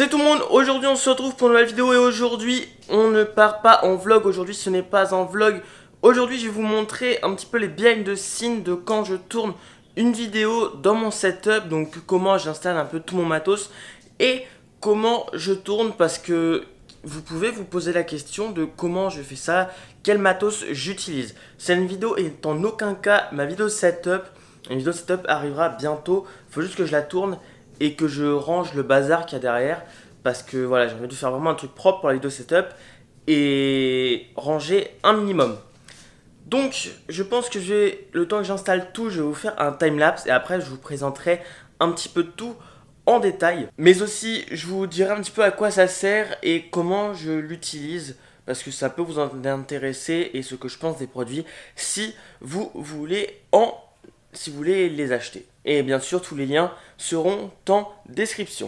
Salut tout le monde, aujourd'hui on se retrouve pour une nouvelle vidéo et aujourd'hui on ne part pas en vlog, aujourd'hui ce n'est pas un vlog. Aujourd'hui je vais vous montrer un petit peu les behind the scenes de quand je tourne une vidéo dans mon setup. Donc comment j'installe un peu tout mon matos et comment je tourne, parce que vous pouvez vous poser la question de comment je fais ça, quel matos j'utilise. Cette vidéo est en aucun cas ma vidéo setup. Une vidéo setup arrivera bientôt, il faut juste que je la tourne et que je range le bazar qu'il y a derrière, parce que voilà, j'ai envie de faire vraiment un truc propre pour la vidéo setup et ranger un minimum. Donc je pense que le temps que j'installe tout, je vais vous faire un timelapse et après je vous présenterai un petit peu de tout en détail, mais aussi je vous dirai un petit peu à quoi ça sert et comment je l'utilise, parce que ça peut vous intéresser et ce que je pense des produits si vous voulez les acheter. Et bien sûr, tous les liens seront en description.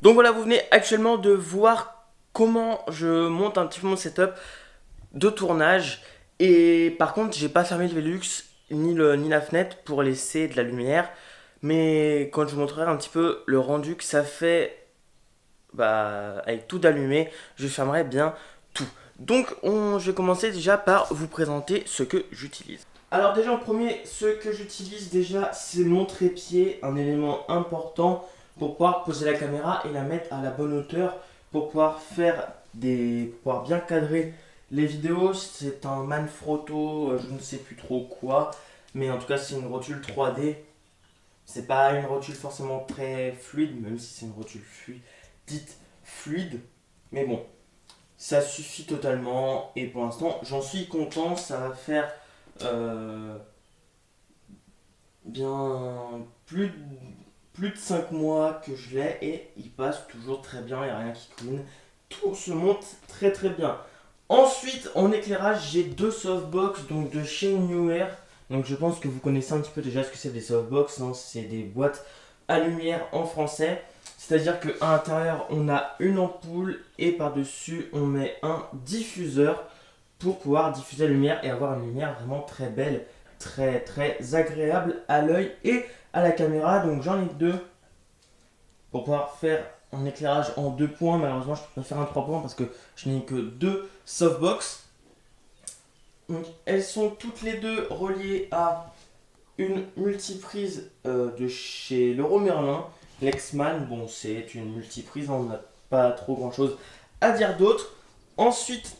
Donc voilà, vous venez actuellement de voir comment je monte un petit peu mon setup de tournage. Et par contre, j'ai pas fermé le Velux ni la fenêtre pour laisser de la lumière. Mais quand je vous montrerai un petit peu le rendu que ça fait, avec tout allumé, je fermerai bien tout. Donc je vais commencer déjà par vous présenter ce que j'utilise. Alors déjà en premier, ce que j'utilise déjà, c'est mon trépied, un élément important pour pouvoir poser la caméra et la mettre à la bonne hauteur pour pouvoir pouvoir bien cadrer les vidéos. C'est un Manfrotto, je ne sais plus trop quoi, mais en tout cas c'est une rotule 3D. C'est pas une rotule forcément très fluide, même si c'est une rotule dite fluide, mais bon, ça suffit totalement et pour l'instant j'en suis content. Ça va faire bien plus de 5 mois que je l'ai et il passe toujours très bien, il n'y a rien qui couine, tout se monte très très bien. Ensuite en éclairage, j'ai deux softbox donc de chez Neewer. Donc je pense que vous connaissez un petit peu déjà ce que c'est des softbox, hein. C'est des boîtes à lumière en français, c'est à dire qu'à l'intérieur on a une ampoule et par dessus on met un diffuseur pour pouvoir diffuser la lumière et avoir une lumière vraiment très belle, très très agréable à l'œil et à la caméra. Donc j'en ai deux pour pouvoir faire un éclairage en 2 points. Malheureusement je peux pas faire un 3 points parce que je n'ai que 2 softbox. Donc elles sont toutes les deux reliées à une multiprise de chez Leroy Merlin, Lexman. Bon, c'est une multiprise, on n'a pas trop grand chose à dire d'autre. Ensuite,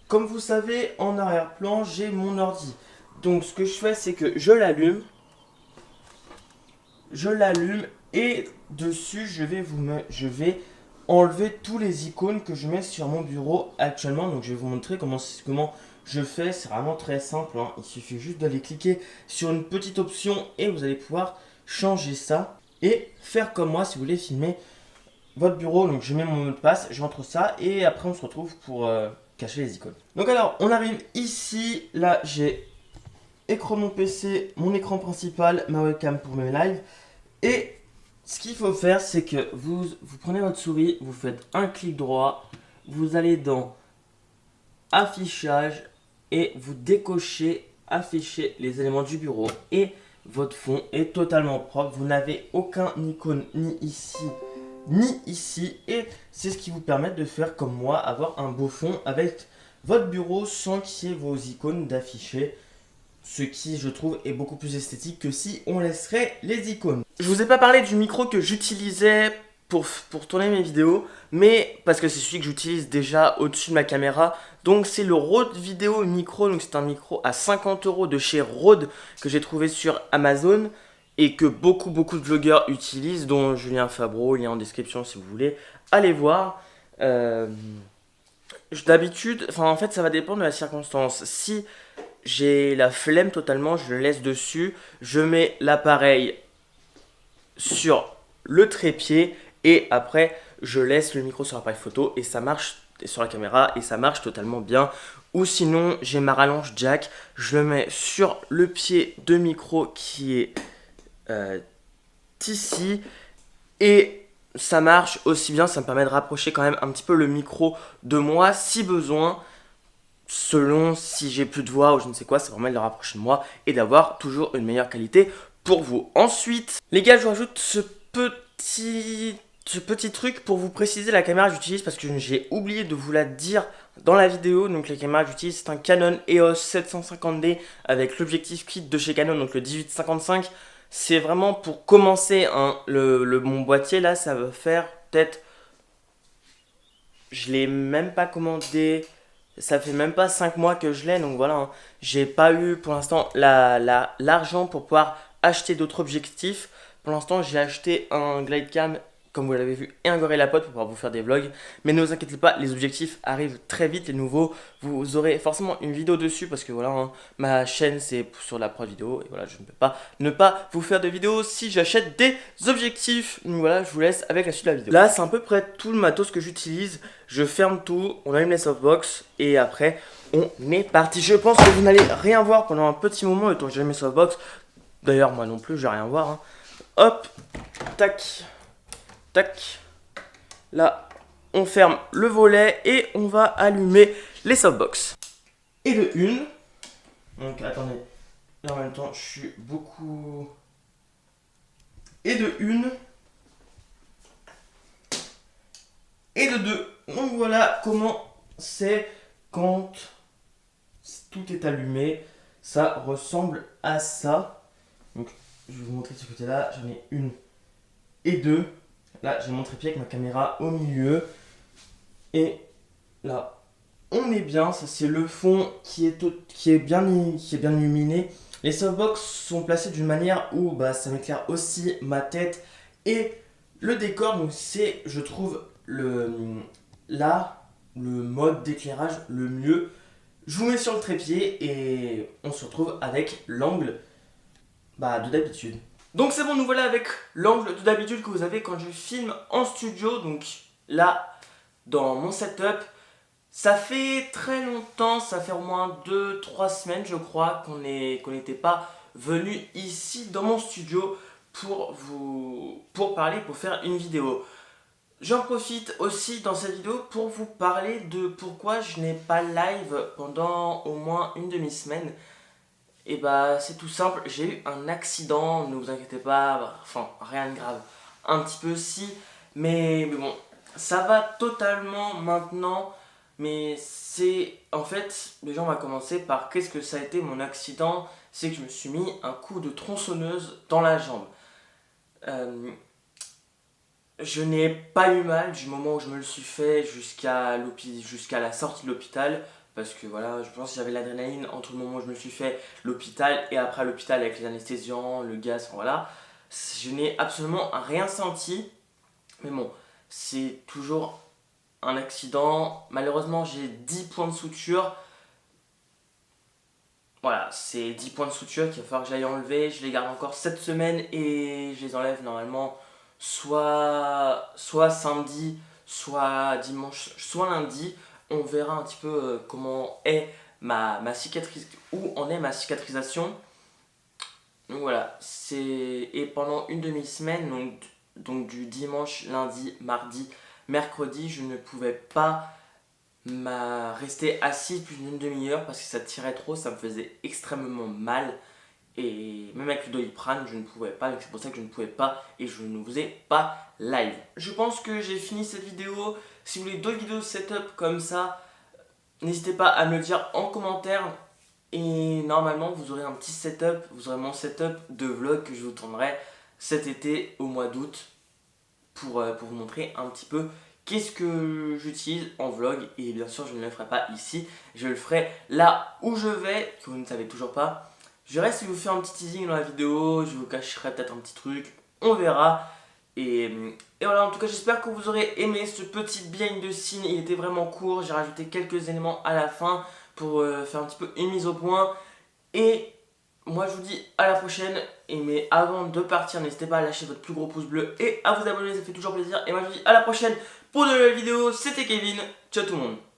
comme vous savez, en arrière-plan j'ai mon ordi. Donc ce que je fais, c'est que je l'allume et dessus je vais enlever tous les icônes que je mets sur mon bureau actuellement. Donc je vais vous montrer comment je fais. C'est vraiment très simple, hein. Il suffit juste d'aller cliquer sur une petite option et vous allez pouvoir changer ça et faire comme moi si vous voulez filmer votre bureau. Donc je mets mon mot de passe, j'entre ça et après on se retrouve pour cacher les icônes. Donc alors on arrive ici, là j'ai écran de mon PC, mon écran principal, ma webcam pour mes lives. Et ce qu'il faut faire, c'est que vous prenez votre souris, vous faites un clic droit, vous allez dans affichage et vous décochez afficher les éléments du bureau et votre fond est totalement propre. Vous n'avez aucun icône ni ici et c'est ce qui vous permet de faire comme moi, avoir un beau fond avec votre bureau sans qu'il y ait vos icônes d'afficher. Ce qui, je trouve, est beaucoup plus esthétique que si on laisserait les icônes. Je vous ai pas parlé du micro que j'utilisais pour tourner mes vidéos, mais parce que c'est celui que j'utilise déjà au-dessus de ma caméra. Donc c'est le Rode Video Micro, donc c'est un micro à 50 € de chez Rode que j'ai trouvé sur Amazon et que beaucoup de vlogueurs utilisent, dont Julien Fabreau, lien en description si vous voulez, allez voir. D'habitude, enfin en fait ça va dépendre de la circonstance. Si j'ai la flemme totalement, je le laisse dessus, je mets l'appareil sur le trépied et après je laisse le micro sur l'appareil photo et ça marche sur la caméra et ça marche totalement bien. Ou sinon j'ai ma rallonge jack, je le mets sur le pied de micro qui est ici et ça marche aussi bien, ça me permet de rapprocher quand même un petit peu le micro de moi si besoin, selon si j'ai plus de voix ou je ne sais quoi, ça permet de le rapprocher de moi et d'avoir toujours une meilleure qualité pour vous. Ensuite, les gars, je vous rajoute ce petit truc pour vous préciser la caméra que j'utilise parce que j'ai oublié de vous la dire dans la vidéo. Donc la caméra que j'utilise, c'est un Canon EOS 750D avec l'objectif kit de chez Canon, donc le 18-55. C'est vraiment pour commencer, hein, mon boîtier là, ça va faire peut-être, je l'ai même pas commandé, ça fait même pas 5 mois que je l'ai, donc voilà, hein. J'ai pas eu pour l'instant l'argent pour pouvoir acheter d'autres objectifs. Pour l'instant, j'ai acheté un Glidecam, comme vous l'avez vu, et un Gorillapod pour pouvoir vous faire des vlogs. Mais ne vous inquiétez pas, les objectifs arrivent très vite, les nouveaux. Vous aurez forcément une vidéo dessus parce que voilà, hein, ma chaîne c'est sur la prod vidéo. Et voilà, je ne peux pas ne pas vous faire de vidéos si j'achète des objectifs. Donc voilà, je vous laisse avec la suite de la vidéo. Là, c'est à peu près tout le matos que j'utilise. Je ferme tout, on allume les softbox et après on est parti. Je pense que vous n'allez rien voir pendant un petit moment le temps que j'allume mes softbox. D'ailleurs, moi non plus, je vais rien voir, hein. Hop, tac, tac. Là, on ferme le volet et on va allumer les softbox. Et de une. Donc attendez, là en même temps, je suis beaucoup. Et de une. Et de deux. Donc voilà comment c'est quand tout est allumé. Ça ressemble à ça. Donc je vais vous montrer de ce côté-là. J'en ai une et deux. Là, j'ai mon trépied avec ma caméra au milieu. Et là, on est bien. Ça, c'est le fond qui est bien illuminé. Les softbox sont placés d'une manière où bah, ça m'éclaire aussi ma tête et le décor. Donc c'est, je trouve, le mode d'éclairage le mieux. Je vous mets sur le trépied et on se retrouve avec l'angle de d'habitude. Donc c'est bon, nous voilà avec l'angle de d'habitude que vous avez quand je filme en studio. Donc là, dans mon setup, ça fait très longtemps, ça fait au moins 2-3 semaines je crois qu'on n'était pas venu ici dans mon studio pour parler, pour faire une vidéo. J'en profite aussi dans cette vidéo pour vous parler de pourquoi je n'ai pas live pendant au moins une demi-semaine. Et bah c'est tout simple, j'ai eu un accident, ne vous inquiétez pas, enfin rien de grave, un petit peu si, mais bon, ça va totalement maintenant, mais c'est, en fait, déjà on va commencer par qu'est-ce que ça a été mon accident, c'est que je me suis mis un coup de tronçonneuse dans la jambe. Je n'ai pas eu mal du moment où je me le suis fait jusqu'à la sortie de l'hôpital. Parce que voilà, je pense que j'avais l'adrénaline entre le moment où je me suis fait l'hôpital et après l'hôpital avec les anesthésiants, le gaz, enfin, voilà. Je n'ai absolument rien senti. Mais bon, c'est toujours un accident. Malheureusement, j'ai 10 points de suture. Voilà, c'est 10 points de suture qu'il va falloir que j'aille enlever. Je les garde encore cette semaine et je les enlève normalement soit samedi, soit dimanche, soit lundi. On verra un petit peu comment est ma cicatrice, où en est ma cicatrisation. Donc voilà, et pendant une demi-semaine, donc du dimanche, lundi, mardi, mercredi, je ne pouvais pas rester assis plus d'une demi-heure parce que ça tirait trop, ça me faisait extrêmement mal. Et même avec le Doliprane, je ne pouvais pas, donc c'est pour ça que je ne pouvais pas et je ne vous ai pas live. Je pense que j'ai fini cette vidéo. Si vous voulez d'autres vidéos setup comme ça, n'hésitez pas à me le dire en commentaire. Et normalement, vous aurez un petit setup, vous aurez mon setup de vlog que je vous tournerai cet été au mois d'août pour vous montrer un petit peu qu'est-ce que j'utilise en vlog. Et bien sûr je ne le ferai pas ici, je le ferai là où je vais, que vous ne savez toujours pas. Je reste vous faire un petit teasing dans la vidéo, je vous cacherai peut-être un petit truc, on verra. Et voilà, en tout cas j'espère que vous aurez aimé ce petit behind the scene, il était vraiment court, j'ai rajouté quelques éléments à la fin pour faire un petit peu une mise au point. Et moi je vous dis à la prochaine, mais avant de partir n'hésitez pas à lâcher votre plus gros pouce bleu et à vous abonner, ça fait toujours plaisir. Et moi je vous dis à la prochaine pour de nouvelles vidéos, c'était Kevin, ciao tout le monde.